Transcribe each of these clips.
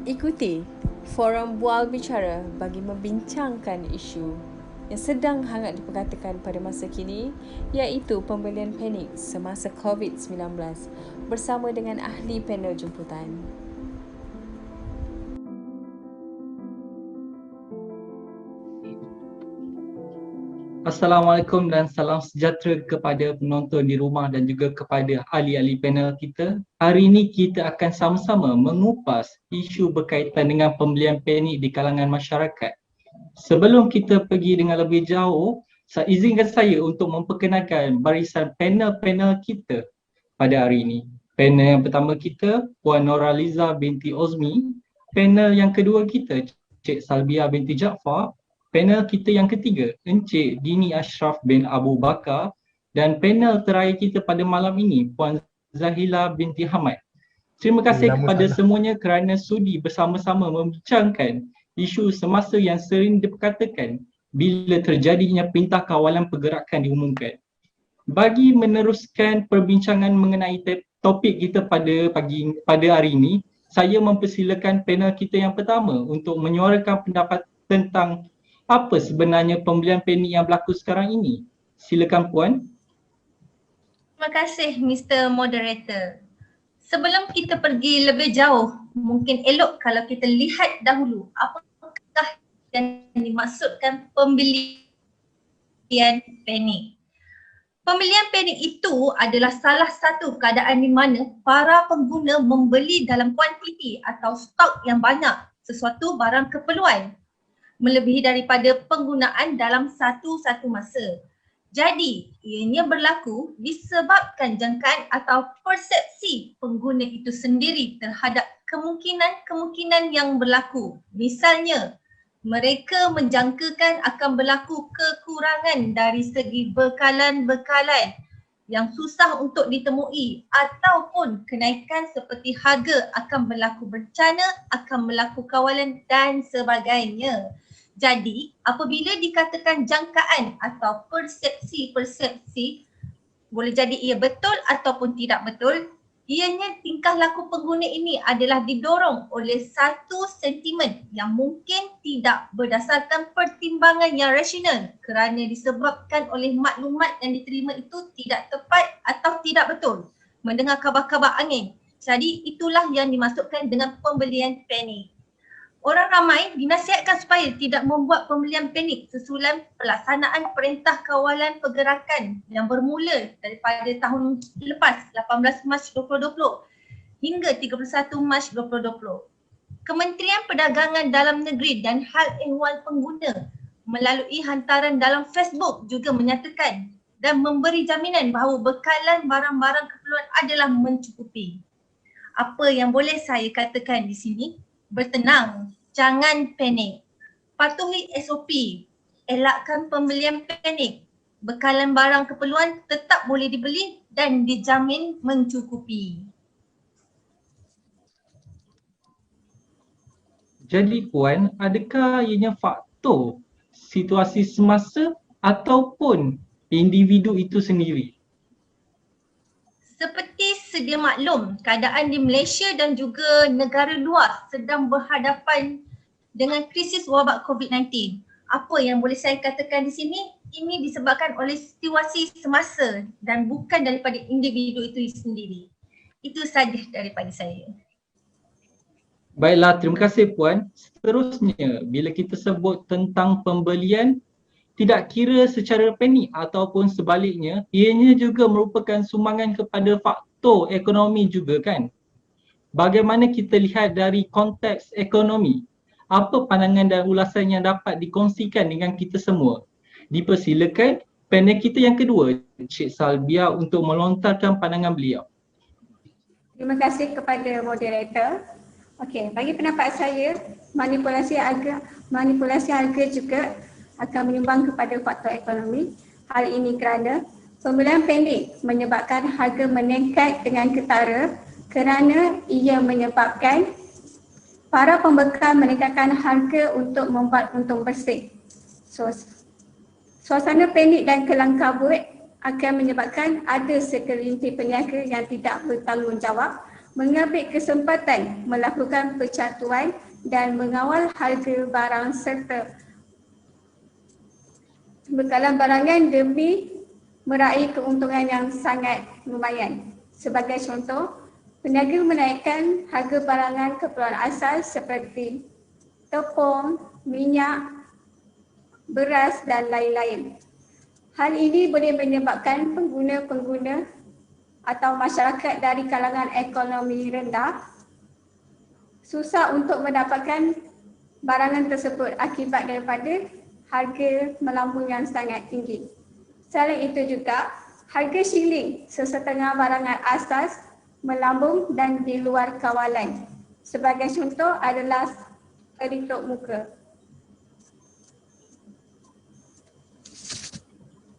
Ikuti forum bual bicara bagi membincangkan isu yang sedang hangat diperkatakan pada masa kini, iaitu pembelian panik semasa COVID-19 bersama dengan ahli panel jemputan. Assalamualaikum dan salam sejahtera kepada penonton di rumah dan juga kepada ahli-ahli panel kita. Hari ini kita akan sama-sama mengupas isu berkaitan dengan pembelian panik di kalangan masyarakat. Sebelum kita pergi dengan lebih jauh, izinkan saya untuk memperkenalkan barisan panel-panel kita pada hari ini. Panel yang pertama kita, Puan Noraliza binti Ozmi. Panel yang kedua kita, Cik Salbia binti Jaafar. Panel kita yang ketiga, Encik Dini Ashraf bin Abu Bakar. Dan panel terakhir kita pada malam ini, Puan Zahila binti Hamad. Terima kasih kepada semuanya kerana sudi bersama-sama membincangkan isu semasa yang sering diperkatakan bila terjadinya Perintah Kawalan Pergerakan diumumkan. Bagi meneruskan perbincangan mengenai topik kita pada hari ini, saya mempersilakan panel kita yang pertama untuk menyuarakan pendapat tentang apa sebenarnya pembelian panik yang berlaku sekarang ini. Silakan Puan. Terima kasih Mr. Moderator. Sebelum kita pergi lebih jauh, mungkin elok kalau kita lihat dahulu apakah yang dimaksudkan pembelian panik. Pembelian panik itu adalah salah satu keadaan di mana para pengguna membeli dalam kuantiti atau stok yang banyak sesuatu barang keperluan melebihi daripada penggunaan dalam satu-satu masa. Jadi, ianya berlaku disebabkan jangkaan atau persepsi pengguna itu sendiri terhadap kemungkinan-kemungkinan yang berlaku. Misalnya, mereka menjangkakan akan berlaku kekurangan dari segi bekalan-bekalan yang susah untuk ditemui ataupun kenaikan seperti harga akan berlaku bencana, akan berlaku kawalan dan sebagainya. Jadi, apabila dikatakan jangkaan atau persepsi-persepsi, boleh jadi ia betul ataupun tidak betul, ianya tingkah laku pengguna ini adalah didorong oleh satu sentimen yang mungkin tidak berdasarkan pertimbangan yang rasional kerana disebabkan oleh maklumat yang diterima itu tidak tepat atau tidak betul. Mendengar khabar-khabar angin. Jadi itulah yang dimaksudkan dengan pembelian panik. Orang ramai dinasihatkan supaya tidak membuat pembelian panik sesulan pelaksanaan Perintah Kawalan Pergerakan yang bermula daripada tahun lepas 18 Mac 2020 hingga 31 Mac 2020. Kementerian Perdagangan Dalam Negeri dan Hal Ehwal Pengguna melalui hantaran dalam Facebook juga menyatakan dan memberi jaminan bahawa bekalan barang-barang keperluan adalah mencukupi. Apa yang boleh saya katakan di sini? Bertenang, jangan panik. Patuhi SOP, elakkan pembelian panik. Bekalan barang keperluan tetap boleh dibeli dan dijamin mencukupi. Jadi Puan, adakah ianya faktor situasi semasa ataupun individu itu sendiri? Seperti sedia maklum, keadaan di Malaysia dan juga negara luar sedang berhadapan dengan krisis wabak COVID-19. Apa yang boleh saya katakan di sini? Ini disebabkan oleh situasi semasa dan bukan daripada individu itu sendiri. Itu saja daripada saya. Baiklah, terima kasih Puan. Seterusnya, bila kita sebut tentang pembelian, tidak kira secara panik ataupun sebaliknya, ianya juga merupakan sumbangan kepada faktor ekonomi juga kan? Bagaimana kita lihat dari konteks ekonomi? Apa pandangan dan ulasan yang dapat dikongsikan dengan kita semua? Dipersilakan panel kita yang kedua, Cik Salbia untuk melontarkan pandangan beliau. Terima kasih kepada moderator. Okey, bagi pendapat saya, manipulasi harga juga akan menyumbang kepada faktor ekonomi. Hal ini kerana pembelian panik menyebabkan harga meningkat dengan ketara kerana ia menyebabkan para pembekal meningkatkan harga untuk membuat untung bersih. Suasana panik dan kelang kabut akan menyebabkan ada segelintir peniaga yang tidak bertanggungjawab mengambil kesempatan melakukan pencatuan dan mengawal harga barang serta bekalan barangan demi meraih keuntungan yang sangat lumayan. Sebagai contoh, peniaga menaikkan harga barangan keperluan asas seperti tepung, minyak, beras dan lain-lain. Hal ini boleh menyebabkan pengguna-pengguna atau masyarakat dari kalangan ekonomi rendah susah untuk mendapatkan barangan tersebut akibat daripada harga melambung yang sangat tinggi. Selain itu juga, harga shilling sesetengah barangan asas melambung dan di luar kawalan. Sebagai contoh adalah pelitup muka.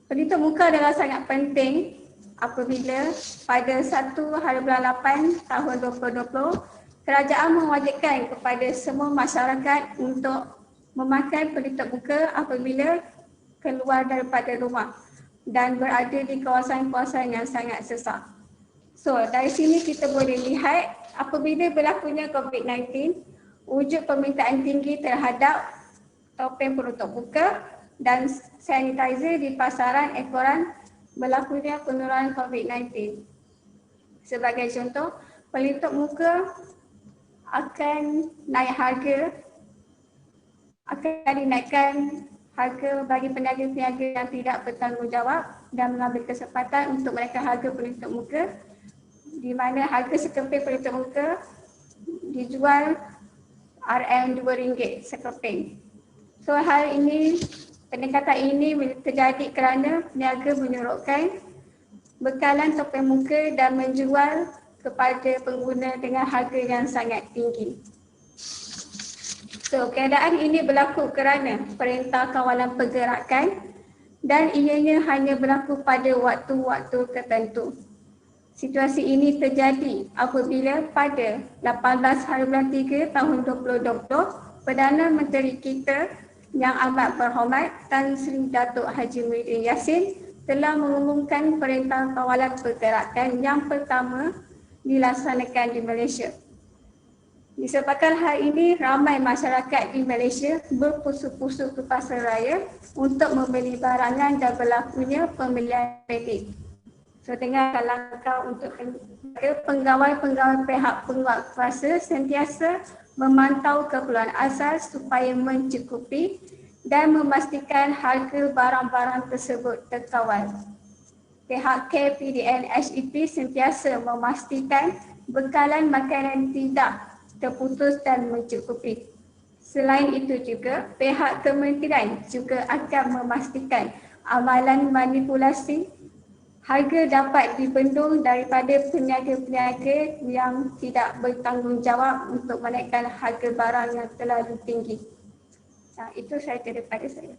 Pelitup muka adalah sangat penting apabila pada 1 hari bulan 8 tahun 2020, kerajaan mewajibkan kepada semua masyarakat untuk memakai pelitup muka apabila keluar daripada rumah dan berada di kawasan-kawasan yang sangat sesak. So, dari sini kita boleh lihat apabila berlakunya COVID-19, wujud permintaan tinggi terhadap topeng penutup muka dan sanitizer di pasaran ekoran berlakunya penurunan COVID-19. Sebagai contoh, pelitup muka akan naik harga, akan dinaikkan harga bagi peniaga-peniaga yang tidak bertanggungjawab dan mengambil kesempatan untuk menaikkan harga pelitup muka, di mana harga sekeping pelitup muka dijual RM2 sekeping. So hal ini, peningkatan ini terjadi kerana peniaga menyuruhkan bekalan topeng muka dan menjual kepada pengguna dengan harga yang sangat tinggi. So, keadaan ini berlaku kerana Perintah Kawalan Pergerakan dan ianya hanya berlaku pada waktu-waktu tertentu. Situasi ini terjadi apabila pada 18 hari bulan 3 tahun 2020, Perdana Menteri kita yang amat berhormat Tan Sri Datuk Haji Muhyiddin Yassin telah mengumumkan Perintah Kawalan Pergerakan yang pertama dilaksanakan di Malaysia. Disebabkan hal ini, ramai masyarakat di Malaysia berpusu-pusu ke pasar raya untuk membeli barangan dan berlakunya pembelian kredit. So, dengan langkah untuk pegawai-pegawai pihak penguat kuasa sentiasa memantau keperluan asas supaya mencukupi dan memastikan harga barang-barang tersebut terkawal. Pihak KPDN HEP sentiasa memastikan bekalan makanan tidak terputus dan mencukupi. Selain itu juga, pihak kementerian juga akan memastikan amalan manipulasi harga dapat dibendung daripada peniaga-peniaga yang tidak bertanggungjawab untuk menaikkan harga barang yang terlalu tinggi. Itu sahaja daripada saya.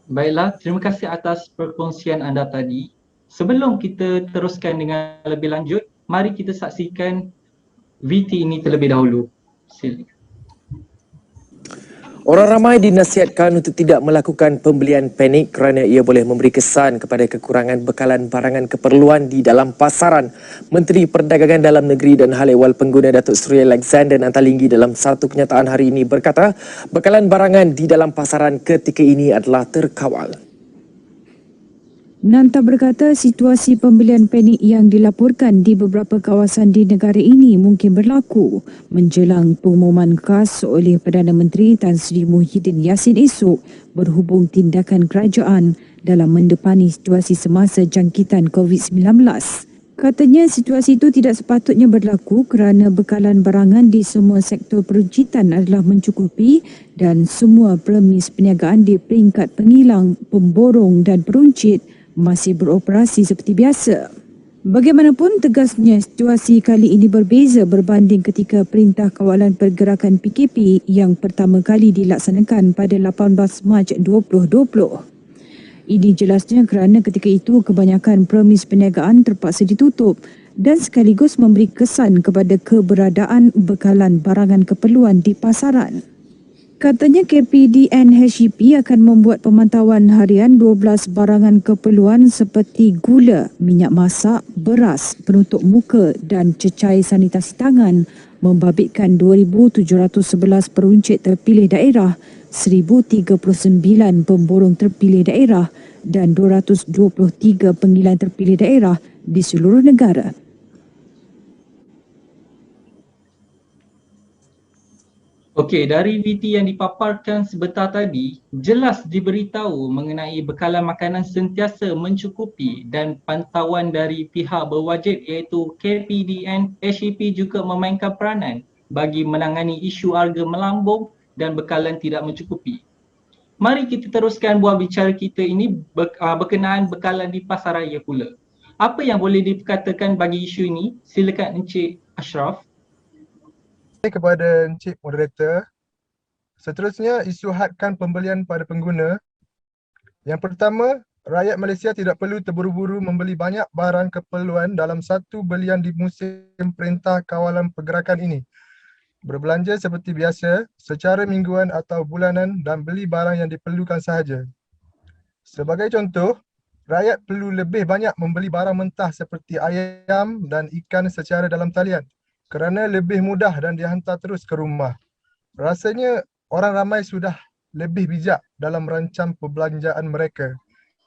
Baiklah, terima kasih atas perkongsian anda tadi. Sebelum kita teruskan dengan lebih lanjut, mari kita saksikan VT ini terlebih dahulu. Silakan. Orang ramai dinasihatkan untuk tidak melakukan pembelian panik kerana ia boleh memberi kesan kepada kekurangan bekalan barangan keperluan di dalam pasaran. Menteri Perdagangan Dalam Negeri dan Hal Ehwal Pengguna Datuk Seri Alexander Nantalinggi dalam satu kenyataan hari ini berkata, bekalan barangan di dalam pasaran ketika ini adalah terkawal. Nanta berkata situasi pembelian panik yang dilaporkan di beberapa kawasan di negara ini mungkin berlaku menjelang pengumuman khas oleh Perdana Menteri Tan Sri Muhyiddin Yassin esok berhubung tindakan kerajaan dalam mendepani situasi semasa jangkitan COVID-19. Katanya situasi itu tidak sepatutnya berlaku kerana bekalan barangan di semua sektor peruncitan adalah mencukupi dan semua premis perniagaan di peringkat pengilang, pemborong dan peruncit masih beroperasi seperti biasa. Bagaimanapun, tegasnya situasi kali ini berbeza berbanding ketika Perintah Kawalan Pergerakan PKP yang pertama kali dilaksanakan pada 18 Mac 2020. Ini jelasnya kerana ketika itu kebanyakan premis perniagaan terpaksa ditutup dan sekaligus memberi kesan kepada keberadaan bekalan barangan keperluan di pasaran. Katanya KPDN HEP akan membuat pemantauan harian 12 barangan keperluan seperti gula, minyak masak, beras, penutup muka dan cecair sanitasi tangan, membabitkan 2,711 peruncit terpilih daerah, 1,039 pemborong terpilih daerah dan 223 penggilan terpilih daerah di seluruh negara. Okey, dari VT yang dipaparkan sebentar tadi, jelas diberitahu mengenai bekalan makanan sentiasa mencukupi dan pantauan dari pihak berwajib iaitu KPDN, HEP juga memainkan peranan bagi menangani isu harga melambung dan bekalan tidak mencukupi. Mari kita teruskan buah bicara kita ini berkenaan bekalan di pasaraya pula. Apa yang boleh dikatakan bagi isu ini? Silakan Encik Ashraf. Kepada Encik Moderator, seterusnya isu hadkan pembelian pada pengguna. Yang pertama, rakyat Malaysia tidak perlu terburu-buru membeli banyak barang keperluan dalam satu belian di musim Perintah Kawalan Pergerakan ini. Berbelanja seperti biasa, secara mingguan atau bulanan dan beli barang yang diperlukan sahaja. Sebagai contoh, rakyat perlu lebih banyak membeli barang mentah seperti ayam dan ikan secara dalam talian kerana lebih mudah dan dihantar terus ke rumah. Rasanya orang ramai sudah lebih bijak dalam merancang perbelanjaan mereka.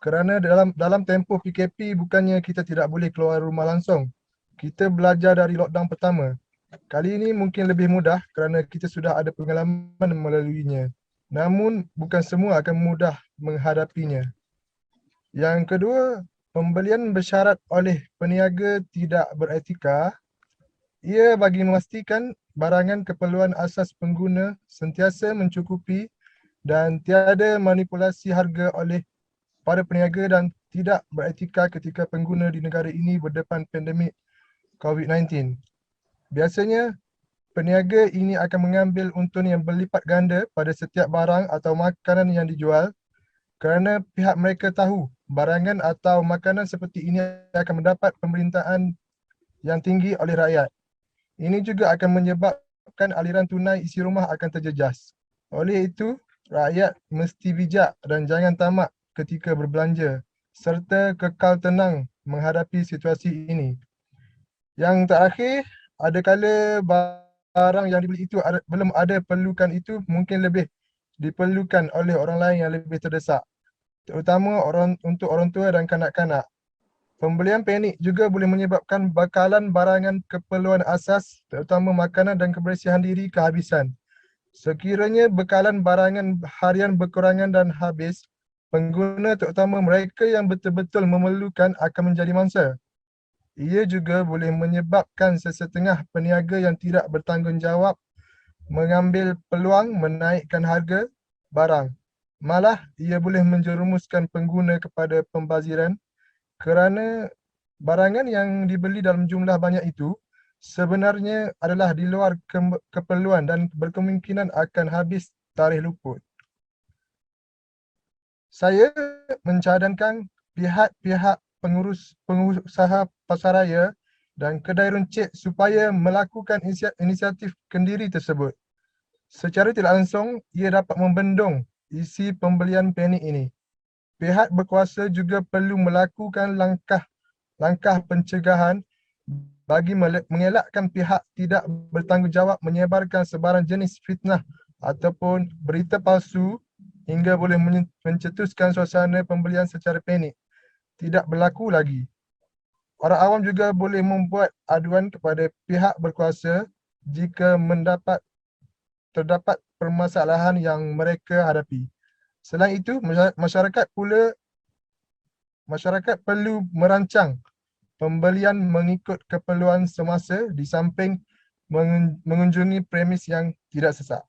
Kerana dalam tempoh PKP bukannya kita tidak boleh keluar rumah langsung. Kita belajar dari lockdown pertama. Kali ini mungkin lebih mudah kerana kita sudah ada pengalaman melaluinya. Namun bukan semua akan mudah menghadapinya. Yang kedua, pembelian bersyarat oleh peniaga tidak beretika. Ia bagi memastikan barangan keperluan asas pengguna sentiasa mencukupi dan tiada manipulasi harga oleh para peniaga dan tidak beretika ketika pengguna di negara ini berdepan pandemik COVID-19. Biasanya, peniaga ini akan mengambil untung yang berlipat ganda pada setiap barang atau makanan yang dijual kerana pihak mereka tahu barangan atau makanan seperti ini akan mendapat pemerintahan yang tinggi oleh rakyat. Ini juga akan menyebabkan aliran tunai isi rumah akan terjejas. Oleh itu, rakyat mesti bijak dan jangan tamak ketika berbelanja serta kekal tenang menghadapi situasi ini. Yang terakhir, ada kala barang yang dibeli itu belum ada perlukan itu mungkin lebih diperlukan oleh orang lain yang lebih terdesak, terutama untuk orang tua dan kanak-kanak. Pembelian panik juga boleh menyebabkan bekalan barangan keperluan asas terutama makanan dan kebersihan diri kehabisan. Sekiranya bekalan barangan harian berkurangan dan habis, pengguna terutama mereka yang betul-betul memerlukan akan menjadi mangsa. Ia juga boleh menyebabkan sesetengah peniaga yang tidak bertanggungjawab mengambil peluang menaikkan harga barang. Malah ia boleh menjerumuskan pengguna kepada pembaziran kerana barangan yang dibeli dalam jumlah banyak itu sebenarnya adalah di luar keperluan dan berkemungkinan akan habis tarikh luput. Saya mencadangkan pihak-pihak pengusaha pasaraya dan kedai runcit supaya melakukan inisiatif kendiri tersebut. Secara tidak langsung, ia dapat membendung isi pembelian panik ini. Pihak berkuasa juga perlu melakukan langkah pencegahan bagi mengelakkan pihak tidak bertanggungjawab menyebarkan sebarang jenis fitnah ataupun berita palsu hingga boleh mencetuskan suasana pembelian secara panik tidak berlaku lagi. Orang awam juga boleh membuat aduan kepada pihak berkuasa jika terdapat permasalahan yang mereka hadapi. Selain itu, masyarakat perlu merancang pembelian mengikut keperluan semasa di samping mengunjungi premis yang tidak sesak.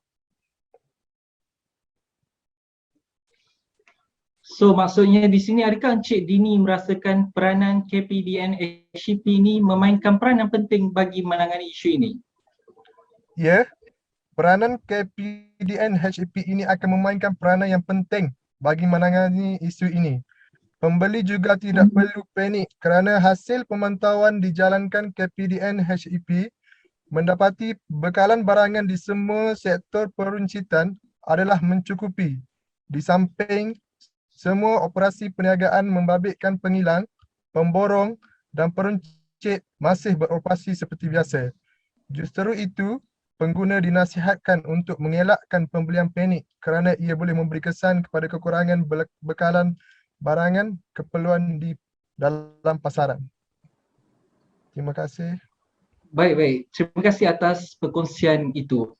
So maksudnya di sini adakah Encik Dini merasakan peranan KPDN HEP ini memainkan peranan penting bagi menangani isu ini? Ya, peranan KPDN HEP ini akan memainkan peranan yang penting bagi menangani isu ini. Pembeli juga tidak perlu panik kerana hasil pemantauan dijalankan KPDN HEP mendapati bekalan barangan di semua sektor peruncitan adalah mencukupi. Di samping semua operasi perniagaan membabitkan pengilang, pemborong dan peruncit masih beroperasi seperti biasa. Justru itu, pengguna dinasihatkan untuk mengelakkan pembelian panik kerana ia boleh memberi kesan kepada kekurangan bekalan barangan keperluan di dalam pasaran. Terima kasih. Baik. Terima kasih atas perkongsian itu.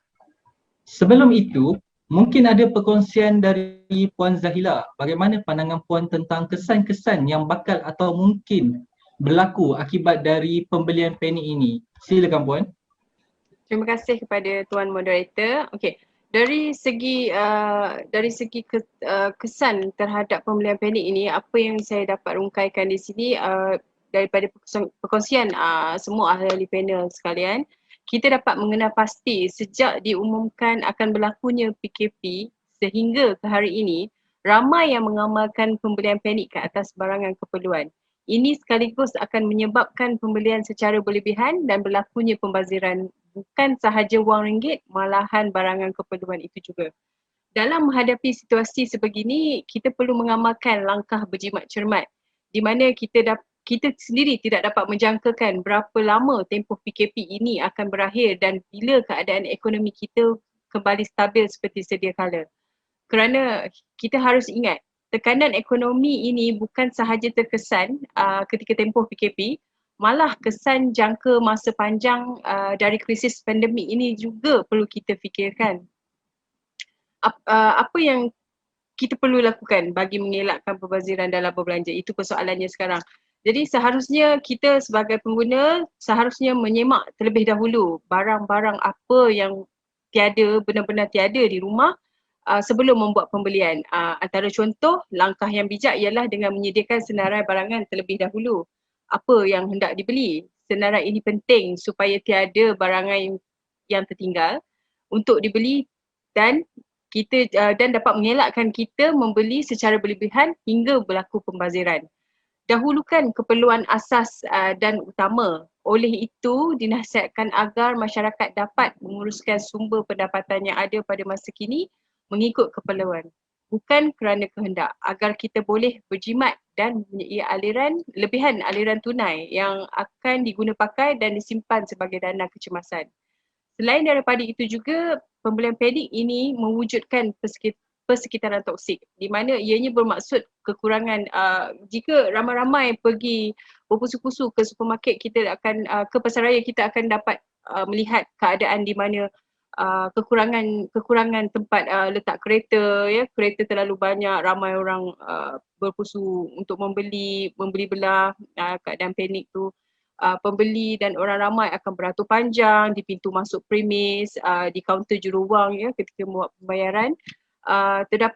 Sebelum itu, mungkin ada perkongsian dari Puan Zahila. Bagaimana pandangan Puan tentang kesan-kesan yang bakal atau mungkin berlaku akibat dari pembelian panik ini? Silakan Puan. Terima kasih kepada Tuan Moderator. Okey, dari segi kesan terhadap pembelian panik ini, apa yang saya dapat rungkaikan di sini daripada perkongsian semua ahli panel sekalian, kita dapat mengenal pasti sejak diumumkan akan berlakunya PKP sehingga ke hari ini, ramai yang mengamalkan pembelian panik ke atas barangan keperluan. Ini sekaligus akan menyebabkan pembelian secara berlebihan dan berlakunya pembaziran bukan sahaja wang ringgit, malahan barangan keperluan itu juga. Dalam menghadapi situasi sebegini, kita perlu mengamalkan langkah berjimat cermat di mana kita sendiri tidak dapat menjangkakan berapa lama tempoh PKP ini akan berakhir dan bila keadaan ekonomi kita kembali stabil seperti sedia kala. Kerana kita harus ingat, tekanan ekonomi ini bukan sahaja terkesan ketika tempoh PKP, malah kesan jangka masa panjang dari krisis pandemik ini juga perlu kita fikirkan. Apa yang kita perlu lakukan bagi mengelakkan pembaziran dalam berbelanja? Itu persoalannya sekarang. Jadi seharusnya kita sebagai pengguna seharusnya menyemak terlebih dahulu barang-barang apa yang benar-benar tiada di rumah sebelum membuat pembelian. Antara contoh, langkah yang bijak ialah dengan menyediakan senarai barangan terlebih dahulu. Apa yang hendak dibeli. Senarai ini penting supaya tiada barangan yang tertinggal untuk dibeli dan dapat mengelakkan kita membeli secara berlebihan hingga berlaku pembaziran. Dahulukan keperluan asas dan utama. Oleh itu, dinasihatkan agar masyarakat dapat menguruskan sumber pendapatan yang ada pada masa kini mengikut keperluan. Bukan kerana kehendak, agar kita boleh berjimat dan mempunyai lebihan aliran tunai yang akan diguna pakai dan disimpan sebagai dana kecemasan. Selain daripada itu juga, pembelian panik ini mewujudkan persekitaran toksik di mana ianya bermaksud kekurangan jika ramai-ramai pergi berpusu-pusu ke supermarket, kita akan ke pasaraya, kita akan dapat melihat keadaan di mana kekurangan tempat letak kereta, kereta terlalu banyak, ramai orang berpusu untuk membeli belah, keadaan panik tu. Pembeli dan orang ramai akan beratur panjang di pintu masuk premis, di kaunter juruwang ketika membuat pembayaran. Kita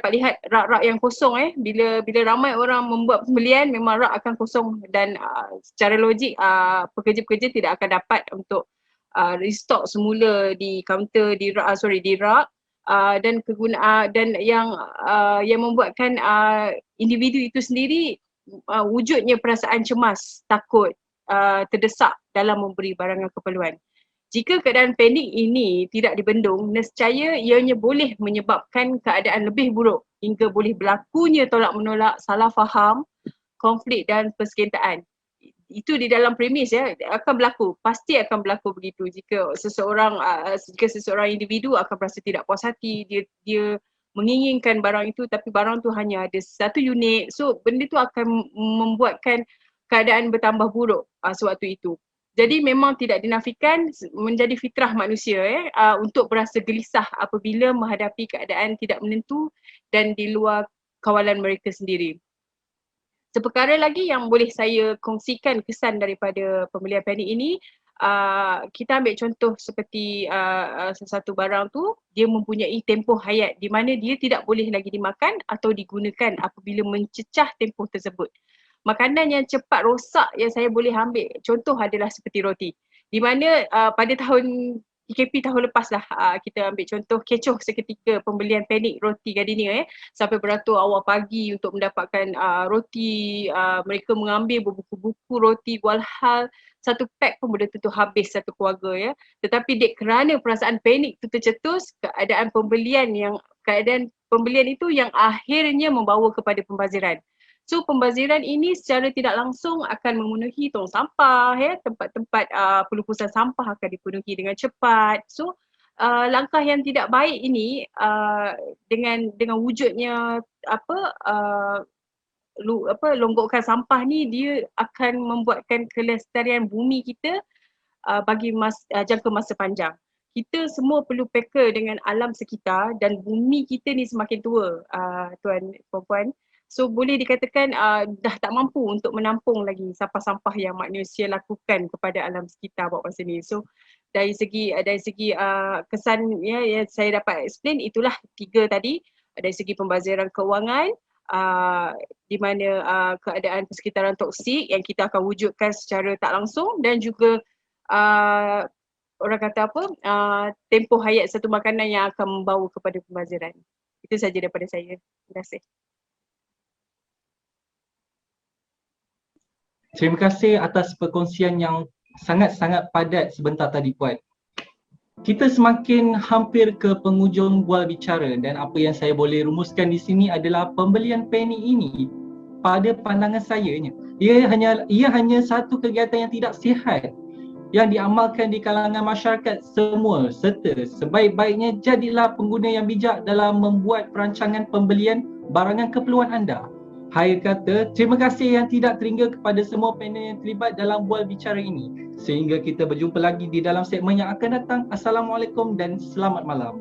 dapat lihat rak-rak yang kosong bila ramai orang membuat pembelian, memang rak akan kosong dan secara logik pekerja-pekerja tidak akan dapat untuk restock semula di kaunter di rak dan yang membuatkan individu itu sendiri wujudnya perasaan cemas, takut, terdesak dalam memberi barangan keperluan. Jika keadaan panik ini tidak dibendung, nescaya ianya boleh menyebabkan keadaan lebih buruk hingga boleh berlakunya tolak-menolak, salah faham, konflik dan persenjataan. Itu di dalam premis akan berlaku, pasti akan berlaku begitu jika seseorang individu akan berasa tidak puas hati, dia menginginkan barang itu tapi barang tu hanya ada satu unit, so benda tu akan membuatkan keadaan bertambah buruk sewaktu itu. Jadi memang tidak dinafikan menjadi fitrah manusia untuk berasa gelisah apabila menghadapi keadaan tidak menentu dan di luar kawalan mereka sendiri. Seperkara lagi yang boleh saya kongsikan kesan daripada pembelian panik ini, kita ambil contoh seperti sesuatu barang tu, dia mempunyai tempoh hayat di mana dia tidak boleh lagi dimakan atau digunakan apabila mencecah tempoh tersebut. Makanan yang cepat rosak yang saya boleh ambil contoh adalah seperti roti. Di mana pada tahun PKP tahun lepas lah, kita ambil contoh kecoh seketika pembelian panik roti Gardenia sampai beratur awal pagi untuk mendapatkan roti. Mereka mengambil berbuku-buku roti Walhal, satu pack pun boleh tentu habis satu keluarga ya. Tetapi kerana perasaan panik tu tercetus, keadaan pembelian itu yang akhirnya membawa kepada pembaziran. So pembaziran ini secara tidak langsung akan memenuhi tong sampah ya, tempat-tempat pelupusan sampah akan dipenuhi dengan cepat. So langkah yang tidak baik ini dengan wujudnya longgokkan sampah ni, dia akan membuatkan kelestarian bumi kita bagi jangka masa panjang. Kita semua perlu peka dengan alam sekitar dan bumi kita ni semakin tua, tuan puan-puan. So boleh dikatakan dah tak mampu untuk menampung lagi sampah-sampah yang manusia lakukan kepada alam sekitar buat masa ni. So dari segi kesan yang saya dapat explain, itulah 3 tadi. Dari segi pembaziran kewangan, di mana keadaan persekitaran toksik yang kita akan wujudkan secara tak langsung, dan juga orang kata tempoh hayat satu makanan yang akan membawa kepada pembaziran. Itu saja daripada saya. Terima kasih. Terima kasih atas perkongsian yang sangat-sangat padat sebentar tadi Puan. Kita semakin hampir ke penghujung bual bicara, dan apa yang saya boleh rumuskan di sini adalah pembelian panik ini pada pandangan saya ia hanya satu kegiatan yang tidak sihat yang diamalkan di kalangan masyarakat semua, serta sebaik-baiknya jadilah pengguna yang bijak dalam membuat perancangan pembelian barangan keperluan anda. Akhir kata, terima kasih yang tidak terhingga kepada semua panel yang terlibat dalam bual bicara ini. Sehingga kita berjumpa lagi di dalam segmen yang akan datang. Assalamualaikum dan selamat malam.